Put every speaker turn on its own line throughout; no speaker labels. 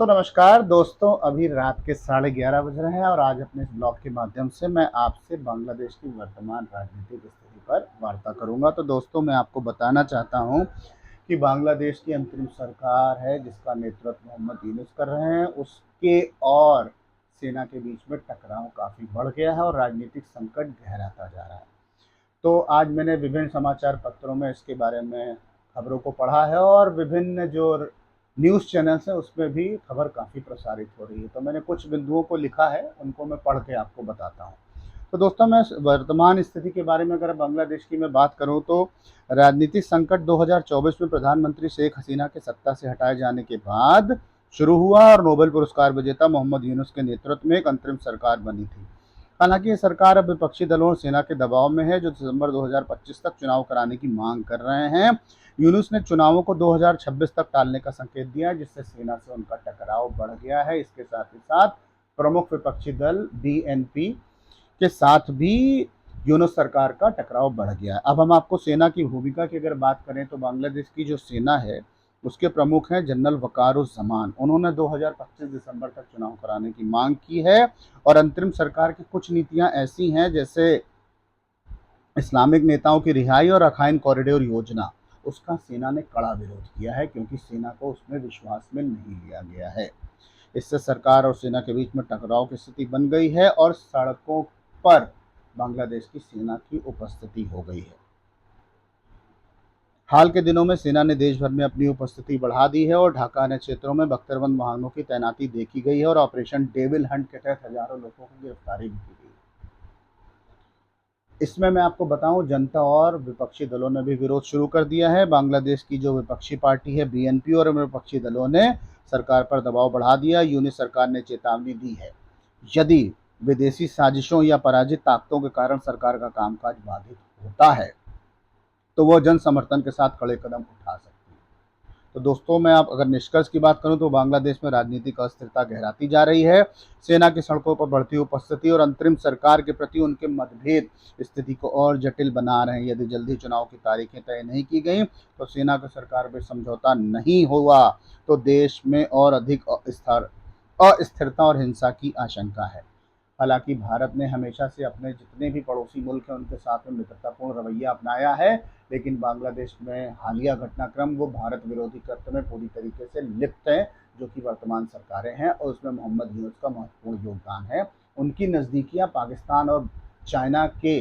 तो नमस्कार दोस्तों, अभी रात के 11:30 बज रहे हैं और आज अपने इस ब्लॉग के माध्यम से मैं आपसे बांग्लादेश की वर्तमान राजनीतिक स्थिति पर वार्ता करूंगा। तो दोस्तों, मैं आपको बताना चाहता हूं कि बांग्लादेश की अंतरिम सरकार है जिसका नेतृत्व मोहम्मद यूनुस कर रहे हैं, उसके और सेना के बीच में टकराव काफ़ी बढ़ गया है और राजनीतिक संकट गहराता जा रहा है। तो आज मैंने विभिन्न समाचार पत्रों में इसके बारे में खबरों को पढ़ा है और विभिन्न जो न्यूज़ चैनल्स हैं उसमें भी खबर काफ़ी प्रसारित हो रही है। तो मैंने कुछ बिंदुओं को लिखा है, उनको मैं पढ़ के आपको बताता हूँ। तो दोस्तों, मैं वर्तमान स्थिति के बारे में अगर बांग्लादेश की मैं बात करूं तो राजनीतिक संकट 2024 में प्रधानमंत्री शेख हसीना के सत्ता से हटाए जाने के बाद शुरू हुआ और नोबेल पुरस्कार विजेता मोहम्मद यूनुस के नेतृत्व में एक अंतरिम सरकार बनी थी। हालांकि ये सरकार अब विपक्षी दलों और सेना के दबाव में है, जो दिसंबर 2025 तक चुनाव कराने की मांग कर रहे हैं। यूनुस ने चुनावों को 2026 तक टालने का संकेत दिया, जिससे सेना से उनका टकराव बढ़ गया है। इसके साथ ही साथ प्रमुख विपक्षी दल बीएनपी के साथ भी यूनुस सरकार का टकराव बढ़ गया है। अब हम आपको सेना की भूमिका की अगर बात करें तो बांग्लादेश की जो सेना है उसके प्रमुख हैं जनरल वकारुज्जमान। उन्होंने 2025 दिसंबर तक चुनाव कराने की मांग की है और अंतरिम सरकार की कुछ नीतियां ऐसी हैं, जैसे इस्लामिक नेताओं की रिहाई और रखाइन कॉरिडोर योजना, उसका सेना ने कड़ा विरोध किया है क्योंकि सेना को उसमें विश्वास में नहीं लिया गया है। इससे सरकार और सेना के बीच में टकराव की स्थिति बन गई है और सड़कों पर बांग्लादेश की सेना की उपस्थिति हो गई है। हाल के दिनों में सेना ने देश भर में अपनी उपस्थिति बढ़ा दी है और ढाका अन्य क्षेत्रों में बख्तरबंद वाहनों की तैनाती देखी गई है और ऑपरेशन डेविल हंट के तहत हजारों लोगों की गिरफ्तारी भी की गई है। इसमें मैं आपको बताऊं, जनता और विपक्षी दलों ने भी विरोध शुरू कर दिया है। बांग्लादेश की जो विपक्षी पार्टी है बीएनपी और विपक्षी दलों ने सरकार पर दबाव बढ़ा दिया। यूनिट सरकार ने चेतावनी दी है, यदि विदेशी साजिशों या पराजित ताकतों के कारण सरकार का कामकाज बाधित होता है तो वह जन समर्थन के साथ कड़े कदम उठा सकती है। तो दोस्तों, मैं आप अगर निष्कर्ष की बात करूं तो बांग्लादेश में राजनीतिक अस्थिरता गहराती जा रही है। सेना की सड़कों पर बढ़ती उपस्थिति और अंतरिम सरकार के प्रति उनके मतभेद स्थिति को और जटिल बना रहे हैं। यदि जल्दी चुनाव की तारीखें तय नहीं की गई तो सेना की सरकार में समझौता नहीं हुआ तो देश में और अधिक अस्थिरता और हिंसा की आशंका है। हालांकि भारत ने हमेशा से अपने जितने भी पड़ोसी मुल्क हैं उनके साथ में मित्रतापूर्ण रवैया अपनाया है, लेकिन बांग्लादेश में हालिया घटनाक्रम वो भारत विरोधी कृत्य में पूरी तरीके से लिप्त हैं, जो कि वर्तमान सरकारें हैं और उसमें मोहम्मद यूनुस का महत्वपूर्ण योगदान है। उनकी नज़दीकियां पाकिस्तान और चाइना के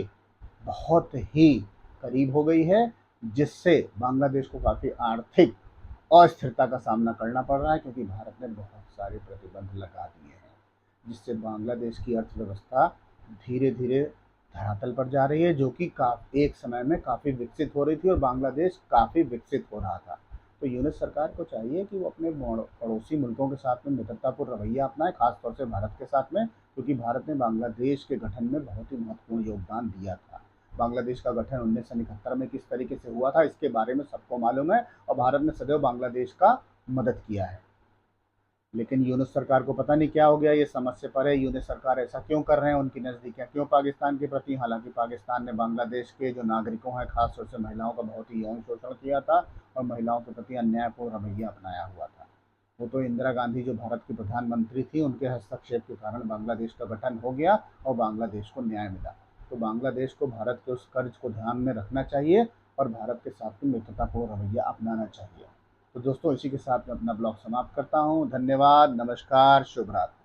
बहुत ही करीब हो गई है, जिससे बांग्लादेश को काफ़ी आर्थिक अस्थिरता का सामना करना पड़ रहा है, क्योंकि भारत ने बहुत सारे प्रतिबंध लगा दिए हैं, जिससे बांग्लादेश की अर्थव्यवस्था धीरे धीरे धरातल पर जा रही है, जो कि एक समय में काफ़ी विकसित हो रही थी और बांग्लादेश काफ़ी विकसित हो रहा था। तो यूनिट सरकार को चाहिए कि वो अपने पड़ोसी मुल्कों के साथ में मित्रतापूर्ण रवैया अपनाए, खासतौर से भारत के साथ में, क्योंकि भारत ने बांग्लादेश के गठन में बहुत ही महत्वपूर्ण योगदान दिया था। बांग्लादेश का गठन 1971 में किस तरीके से हुआ था इसके बारे में सबको मालूम है और भारत ने सदैव बांग्लादेश का मदद किया है। लेकिन यूनुस सरकार को पता नहीं क्या हो गया, ये समझ से परे यूनुस सरकार ऐसा क्यों कर रहे हैं, उनकी नज़दीकियाँ क्यों पाकिस्तान के प्रति। हालांकि पाकिस्तान ने बांग्लादेश के जो नागरिकों हैं, खासतौर से महिलाओं का बहुत ही यौन शोषण किया था और महिलाओं के प्रति अन्यायपूर्ण रवैया अपनाया हुआ था। वो तो इंदिरा गांधी जो भारत की प्रधानमंत्री थी, उनके हस्तक्षेप के कारण बांग्लादेश का गठन हो गया और बांग्लादेश को न्याय मिला। तो बांग्लादेश को भारत के उस कर्ज को ध्यान में रखना चाहिए और भारत के साथ में मित्रतापूर्ण रवैया अपनाना चाहिए। तो दोस्तों, इसी के साथ मैं अपना ब्लॉग समाप्त करता हूँ। धन्यवाद, नमस्कार, शुभ रात्रि।